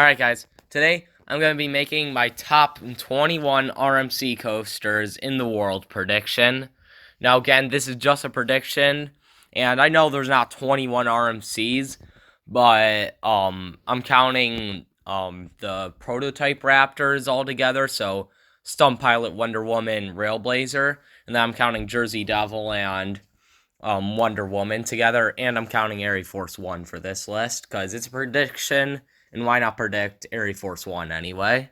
Alright guys, today I'm going to be making my top 21 RMC coasters in the world prediction. Now again, this is just a prediction, and I know there's not 21 RMCs, but I'm counting the prototype Raptors all together, so Stunt Pilot, Wonder Woman, Railblazer, and then I'm counting Jersey Devil and Wonder Woman together, and I'm counting Air Force One for this list, because it's a prediction, and why not predict Air Force One anyway?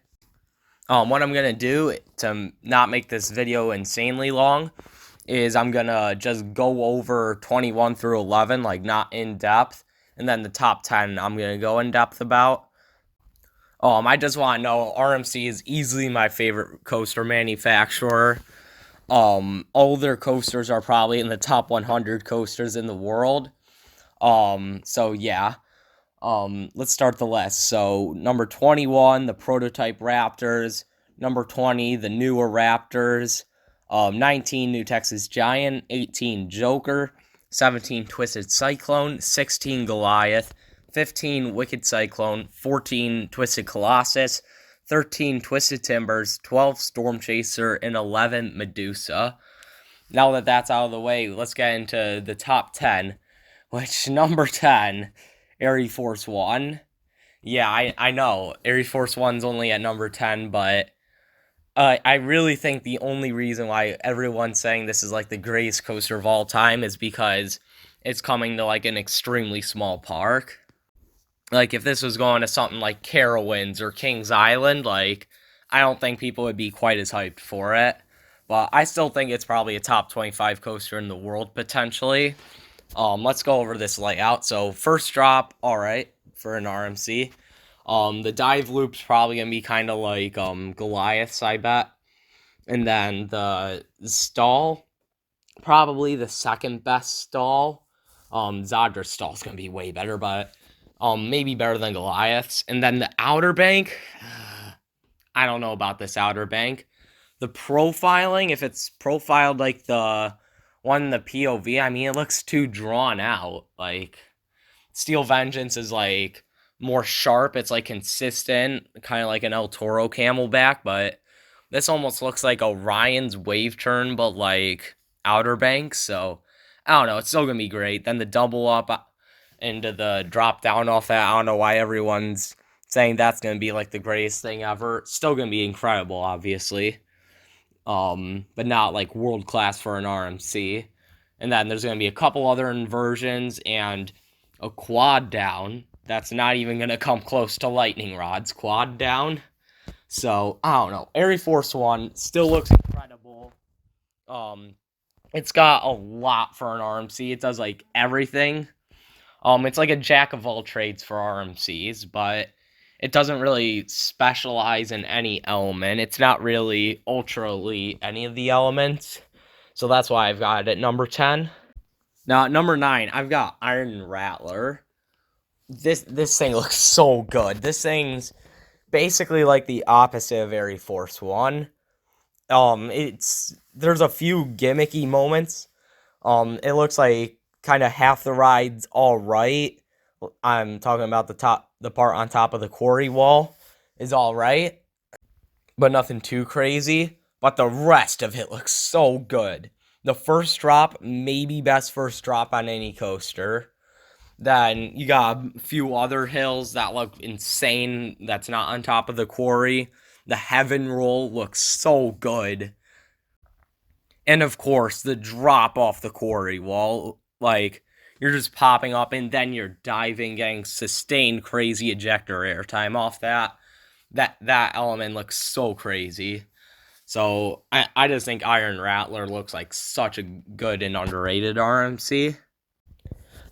What I'm going to do to not make this video insanely long is I'm going to just go over 21 through 11, like not in depth, and then the top 10 I'm going to go in depth about. I just want to know, RMC is easily my favorite coaster manufacturer. All their coasters are probably in the top 100 coasters in the world. So yeah. Let's start the list. So, number 21, the prototype Raptors. Number 20, the newer Raptors. 19, New Texas Giant. 18, Joker. 17, Twisted Cyclone. 16, Goliath. 15, Wicked Cyclone. 14, Twisted Colossus. 13, Twisted Timbers. 12, Storm Chaser. And 11, Medusa. Now that that's out of the way, let's get into the top 10. Which, number 10... Air Force One. Yeah, I know. Air Force One's only at number 10, but I really think the only reason why everyone's saying this is like the greatest coaster of all time is because it's coming to like an extremely small park. Like if this was going to something like Carowinds or Kings Island, like I don't think people would be quite as hyped for it. But I still think it's probably a top 25 coaster in the world potentially. Let's go over this layout. So first drop, alright, for an RMC. The dive loop's probably gonna be kind of like Goliath's, I bet. And then the stall, probably the second best stall. Zadra's stall's gonna be way better, but maybe better than Goliath's. And then the outer bank, I don't know about this outer bank. The profiling, if it's profiled like the one in the POV, I mean, it looks too drawn out. Like, Steel Vengeance is, like, more sharp. It's, like, consistent, kind of like an El Toro Camelback, but this almost looks like Orion's Wave Turn, but, like, Outer Banks, so, I don't know, it's still gonna be great. Then the double up into the drop down off that, I don't know why everyone's saying that's gonna be, like, the greatest thing ever. It's still gonna be incredible, obviously. But not like world class for an RMC. And then there's going to be a couple other inversions and a quad down. That's not even going to come close to Lightning Rod's quad down. So, I don't know. Air Force One still looks incredible. It's got a lot for an RMC. It does like everything. It's like a jack of all trades for RMCs, but it doesn't really specialize in any element. It's not really ultra elite any of the elements. So that's why I've got it at number 10. Now at number 9, I've got Iron Rattler. This thing looks so good. This thing's basically like the opposite of Air Force One. There's a few gimmicky moments. It looks like kind of half the ride's alright. I'm talking about the part on top of the quarry wall is alright, but nothing too crazy. But the rest of it looks so good. The first drop, maybe best first drop on any coaster. Then you got a few other hills that look insane that's not on top of the quarry. The heaven roll looks so good. And of course, the drop off the quarry wall, like, you're just popping up, and then you're diving, getting sustained crazy ejector airtime off that. That element looks so crazy. So, I just think Iron Rattler looks like such a good and underrated RMC.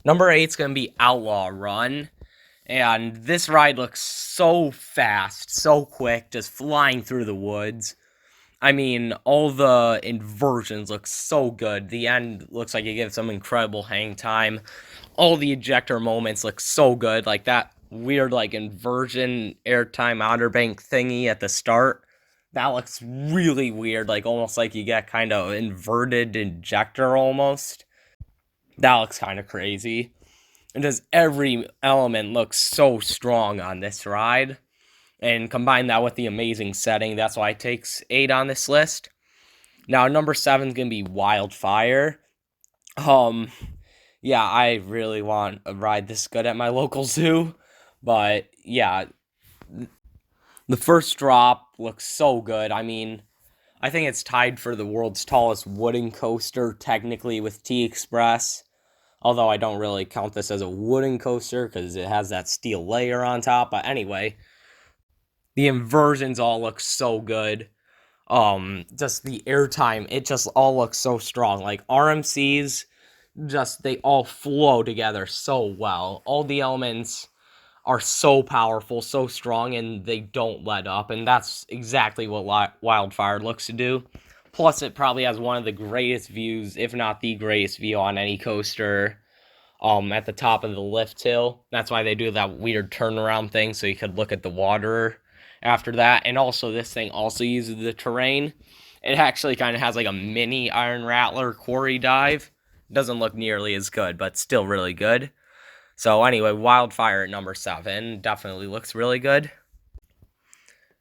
Number 8's going to be Outlaw Run. And this ride looks so fast, so quick, just flying through the woods. I mean, all the inversions look so good. The end looks like it gives some incredible hang time. All the ejector moments look so good. Like that weird, like, inversion airtime outer bank thingy at the start. That looks really weird. Like, almost like you get kind of inverted ejector almost. That looks kind of crazy. And just every element looks so strong on this ride. And combine that with the amazing setting, that's why it takes 8 on this list. Now, number 7 is going to be Wildfire. Um, yeah, I really want a ride this good at my local zoo. But yeah, the first drop looks so good. I mean, I think it's tied for the world's tallest wooden coaster, technically, with T Express. Although I don't really count this as a wooden coaster because it has that steel layer on top. But anyway, the inversions all look so good. Just the airtime, it just all looks so strong. Like RMCs, just they all flow together so well. All the elements are so powerful, so strong, and they don't let up. And that's exactly what Wildfire looks to do. Plus, it probably has one of the greatest views, if not the greatest view on any coaster. At the top of the lift hill. That's why they do that weird turnaround thing, so you could look at the water after that. And also, this thing also uses the terrain. It actually kind of has like a mini Iron Rattler quarry dive. Doesn't look nearly as good, but still really good. So anyway, Wildfire at number 7 definitely looks really good.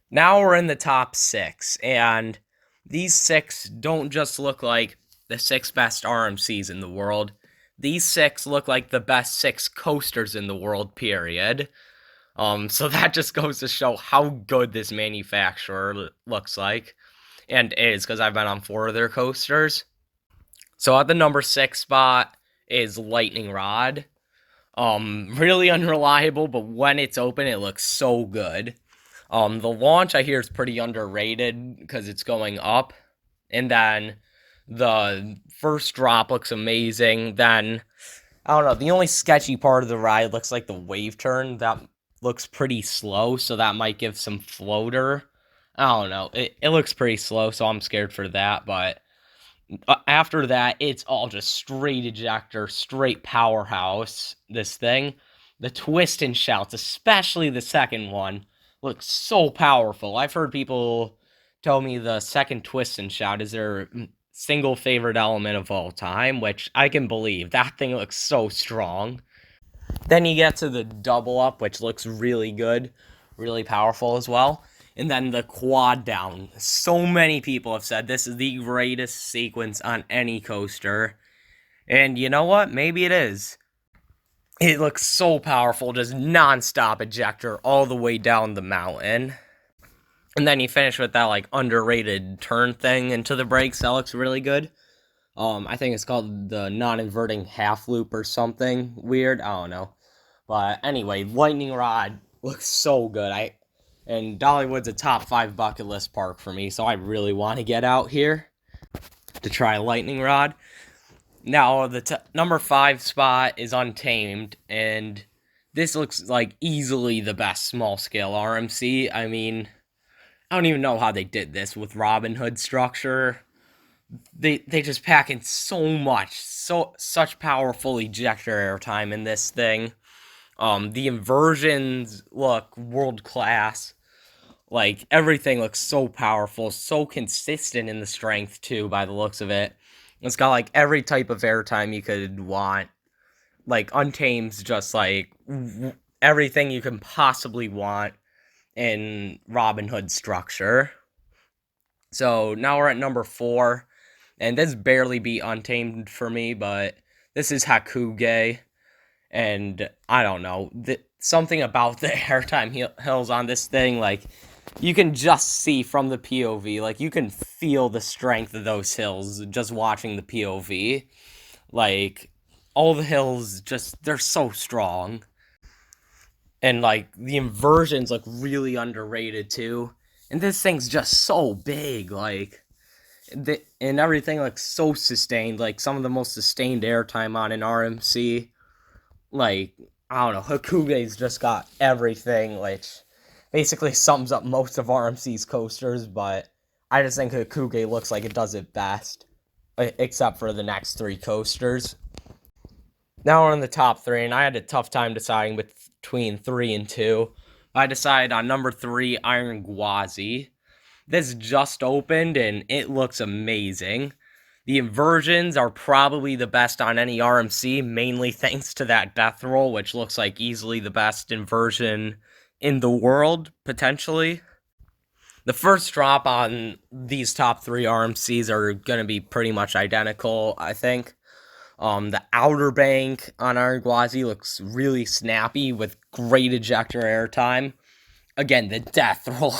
Now we're in the top 6, and these 6 don't just look like the 6 best RMCs in the world. These 6 look like the best 6 coasters in the world, period. So that just goes to show how good this manufacturer looks like, and is, because I've been on 4 of their coasters. So at the number 6 spot is Lightning Rod. Really unreliable, but when it's open, it looks so good. The launch, I hear, is pretty underrated because it's going up. And then the first drop looks amazing. Then, I don't know, the only sketchy part of the ride looks like the wave turn. That looks pretty slow, so that might give some floater. I don't know. It looks pretty slow, so I'm scared for that. But after that, it's all just straight ejector, straight powerhouse, this thing. The twist and shouts, especially the second one, looks so powerful. I've heard people tell me the second twist and shout is their single favorite element of all time, which I can believe. That thing looks so strong. Then you get to the double up, which looks really good, really powerful as well. And then the quad down. So many people have said this is the greatest sequence on any coaster. And you know what? Maybe it is. It looks so powerful, just non-stop ejector all the way down the mountain. And then you finish with that like underrated turn thing into the brakes. That looks really good. I think it's called the non-inverting half loop or something weird. I don't know. But anyway, Lightning Rod looks so good. And Dollywood's a top 5 bucket list park for me, so I really want to get out here to try Lightning Rod. Now, the number 5 spot is Untamed, and this looks like easily the best small-scale RMC. I mean, I don't even know how they did this with Robin Hood structure. They just pack in so much, such powerful ejector airtime in this thing. The inversions look world class. Like, everything looks so powerful, so consistent in the strength, too, by the looks of it. It's got, like, every type of airtime you could want. Like, Untamed's just, like, everything you can possibly want in Robin Hood structure. So, now we're at number 4. And this barely beat Untamed for me, but this is Hakuge. And, I don't know, something about the airtime hills on this thing, like, you can just see from the POV, like, you can feel the strength of those hills just watching the POV. Like, all the hills just, they're so strong. And, like, the inversions look really underrated, too. And this thing's just so big, like, and everything looks so sustained, like, some of the most sustained airtime on an RMC. Like, I don't know, Hakuge's just got everything, which basically sums up most of RMC's coasters, but I just think Hakuge looks like it does it best, except for the next 3 coasters. Now we're in the top 3, and I had a tough time deciding between 3 and 2. I decided on number 3, Iron Gwazi. This just opened, and it looks amazing. The inversions are probably the best on any RMC, mainly thanks to that death roll, which looks like easily the best inversion in the world, potentially. The first drop on these top three RMCs are going to be pretty much identical, I think. The outer bank on our Gwazi looks really snappy with great ejector airtime. Again, the death roll.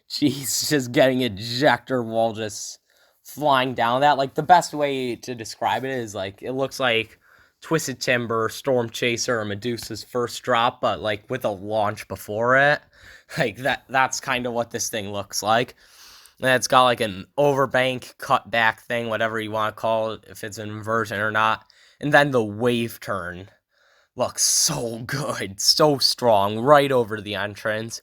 Jeez, just getting ejector while just flying down that. Like, the best way to describe it is, like, it looks like Twisted Timber, Storm Chaser, or Medusa's first drop, but, like, with a launch before it. Like, that's kind of what this thing looks like. And it's got, like, an overbank cutback thing, whatever you want to call it, if it's an inversion or not. And then the wave turn looks so good, so strong, right over the entrance.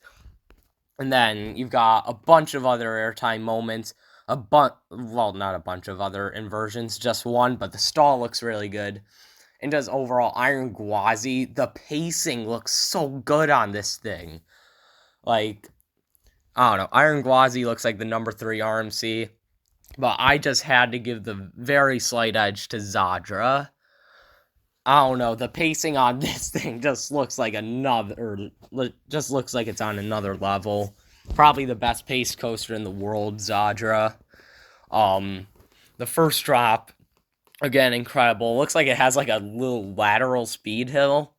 And then you've got a bunch of other airtime moments, well, not a bunch of other inversions, just one, but the stall looks really good. And does overall Iron Gwazi, the pacing looks so good on this thing. Like, I don't know, Iron Gwazi looks like the number 3 RMC, but I just had to give the very slight edge to Zadra. I don't know, the pacing on this thing just looks like just looks like it's on another level. Probably the best paced coaster in the world, Zadra. The first drop, again, incredible. Looks like it has like a little lateral speed hill,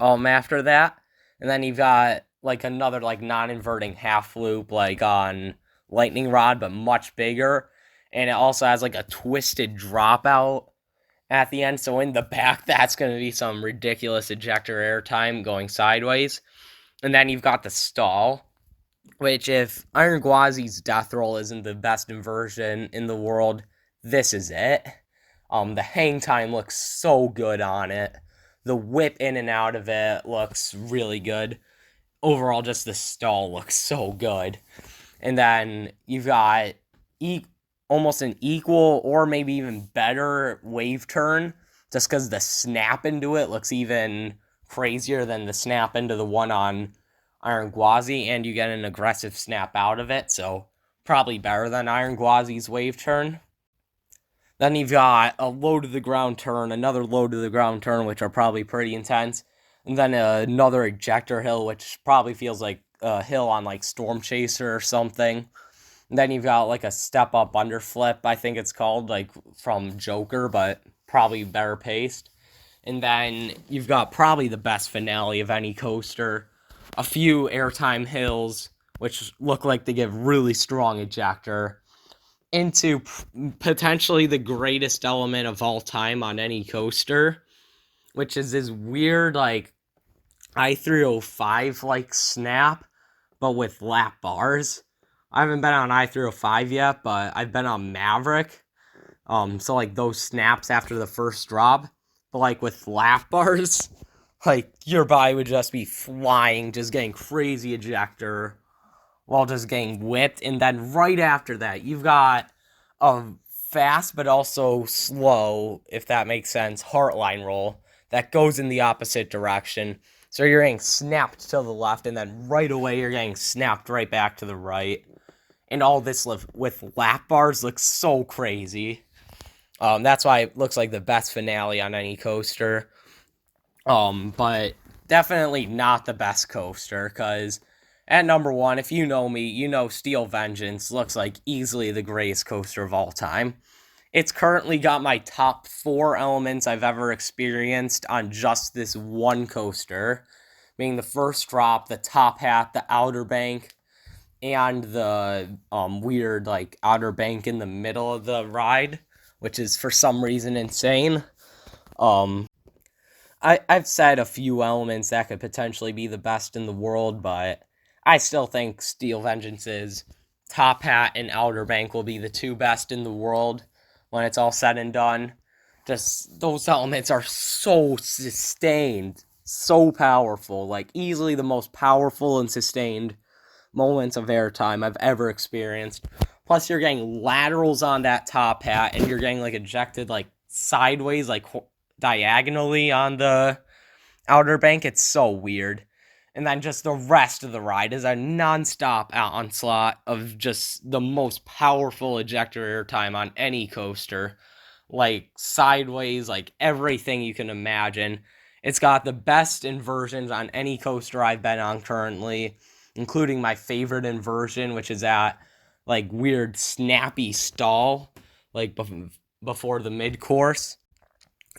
after that. And then you've got like another like non-inverting half loop like on Lightning Rod, but much bigger. And it also has like a twisted dropout at the end. So in the back, that's going to be some ridiculous ejector airtime going sideways. And then you've got the stall, which if Iron Gwazi's death roll isn't the best inversion in the world, this is it. The hang time looks so good on it. The whip in and out of it looks really good. Overall, just the stall looks so good. And then you've got almost an equal or maybe even better wave turn, just because the snap into it looks even crazier than the snap into the one on Iron Gwazi, and you get an aggressive snap out of it, so probably better than Iron Gwazi's wave turn. Then you've got a low to the ground turn, another low to the ground turn, which are probably pretty intense, and then another ejector hill, which probably feels like a hill on like Storm Chaser or something. And then you've got like a step up underflip, I think it's called, like from Joker, but probably better paced. And then you've got probably the best finale of any coaster. A few airtime hills, which look like they give really strong ejector, into potentially the greatest element of all time on any coaster, which is this weird, like, I-305 like snap, but with lap bars. I haven't been on I-305 yet, but I've been on Maverick. So like those snaps after the first drop, but like with lap bars, like your body would just be flying, just getting crazy ejector while just getting whipped. And then right after that, you've got a fast but also slow, if that makes sense, heartline roll that goes in the opposite direction. So you're getting snapped to the left, and then right away you're getting snapped right back to the right. And all this with lap bars looks so crazy. That's why it looks like the best finale on any coaster. But definitely not the best coaster, because at number 1, if you know me, you know Steel Vengeance looks like easily the greatest coaster of all time. It's currently got my top 4 elements I've ever experienced on just this one coaster, being the first drop, the top hat, the outer bank, and the weird like outer bank in the middle of the ride, which is for some reason insane. I've said a few elements that could potentially be the best in the world, but I still think Steel Vengeance's top hat and outer bank will be the 2 best in the world when it's all said and done. Just those elements are so sustained, so powerful, like easily the most powerful and sustained moments of airtime I've ever experienced. Plus, you're getting laterals on that top hat, and you're getting like ejected like sideways, like diagonally on the outer bank. It's so weird. And then just the rest of the ride is a non-stop onslaught of just the most powerful ejector airtime on any coaster. Like sideways, like everything you can imagine. It's got the best inversions on any coaster I've been on currently, including my favorite inversion, which is at like weird snappy stall, like before the mid course.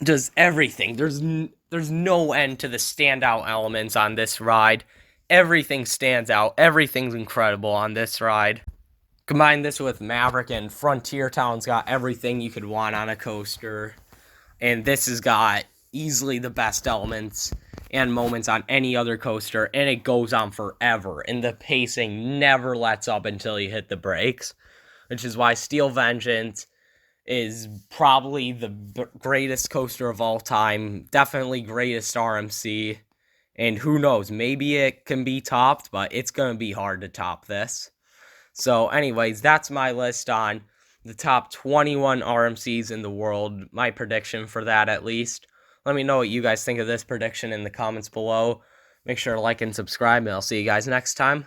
Does everything. There's no end to the standout elements on this ride. Everything stands out. Everything's incredible on this ride. Combine this with Maverick and Frontier Town's got everything you could want on a coaster. And this has got easily the best elements and moments on any other coaster, and it goes on forever. And the pacing never lets up until you hit the brakes, which is why Steel Vengeance is probably the greatest coaster of all time, definitely greatest RMC, and who knows, maybe it can be topped, but it's going to be hard to top this. So anyways, that's my list on the top 21 RMCs in the world, my prediction for that at least. Let me know what you guys think of this prediction in the comments below. Make sure to like and subscribe, and I'll see you guys next time.